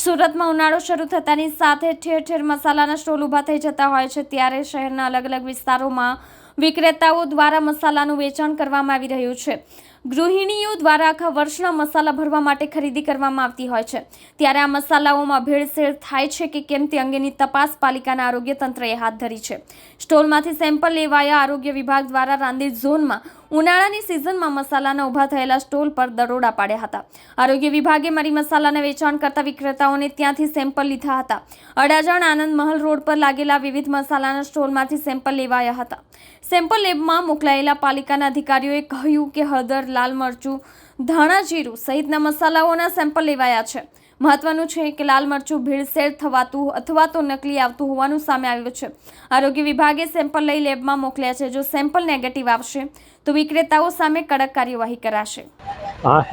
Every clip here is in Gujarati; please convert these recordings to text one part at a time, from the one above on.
સુરતમાં ઉનાળો શરૂ થતાની સાથે ઠેર ઠેર મસાલાના સ્ટોલ ઊભા થઈ જતા હોય છે, ત્યારે શહેરના અલગ અલગ વિસ્તારોમાં વિક્રેતાઓ દ્વારા મસાલાનું વેચાણ કરવામાં આવી રહ્યું છે. ગૃહિણીઓ દ્વારા આખા વર્ષના મસાલા ભરવા માટે ખરીદી કરવામાં આવતી હોય છે, ત્યારે આ મસાલાઓમાં ભેળસેળ થાય છે કે કેમ તે અંગેની તપાસ પાલિકાના આરોગ્ય તંત્રએ હાથ ધરી છે. સ્ટોલમાંથી સેમ્પલ લેવાયા. આરોગ્ય વિભાગ દ્વારા રાંદેર ઝોનમાં ઉનાળાની સિઝનમાં મસાલાના ઊભા થયેલા સ્ટોલ પર દરોડા પાડ્યા હતા. આરોગ્ય વિભાગે મરી મસાલાના વેચાણ કરતા વિક્રેતાઓને ત્યાંથી સેમ્પલ લીધા હતા. અડાજણ આનંદ મહલ રોડ પર લાગેલા વિવિધ મસાલાના સ્ટોલમાંથી સેમ્પલ લેવાયા હતા. સેમ્પલ લેબમાં મોકલાયેલા પાલિકાના અધિકારીઓએ કહ્યું કે હળદર, લાલ મરચું, ધાણા જીરું સહિતના મસાલાઓના સેમ્પલ લેવાયા છે. મહત્વનું છે કે લાલ મરચું ભેળસેળ થવાતું અથવા તો નકલી આવતું હોવાનું સામે આવ્યું છે. આરોગ્ય વિભાગે સેમ્પલ લઈ લેબમાં મોકલ્યા છે. જો સેમ્પલ નેગેટિવ આવશે તો વિક્રેતાઓ સામે કડક કાર્યવાહી કરાશે.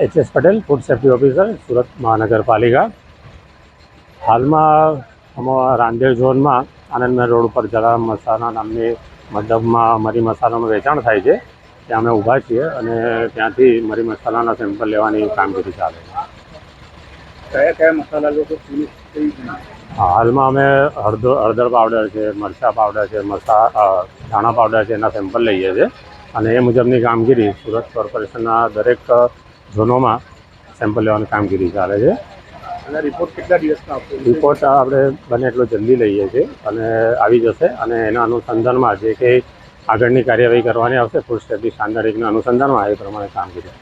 HS Patel, food safety officer, Surat મહાનગરપાલિકા. હાલમાં રાંદેર ઝોનમાં આનંદમહેલ રોડ ઉપર જલા મસાલા નામની મતલબમાં મરી મસાલાનું વેચાણ થાય છે. ત્યાં અમે ઊભા છીએ અને ત્યાંથી મરી મસાલાના સેમ્પલ લેવાની કામગીરી ચાલે છે. કયા મસાલા લોકો? હાલમાં અમે હળદર પાવડર છે, મરચાં પાવડર છે, ધાણા પાવડર છે, એના સેમ્પલ લઈએ છીએ અને એ મુજબની કામગીરી સુરત કોર્પોરેશનના દરેક ઝોનોમાં સેમ્પલ લેવાની કામગીરી ચાલે છે. અને રિપોર્ટ કેટલા દિવસમાં આપશે? રિપોર્ટ આપણે બને એટલો જલ્દી લઈએ છીએ અને આવી જશે અને એના અનુસંધાનમાં જે કંઈ આગળની કાર્યવાહી કરવાની આવશે ફૂડ સેફ્ટી સ્ટાન્ડર્ડ એકના અનુસંધાનમાં એ પ્રમાણે કામગીરી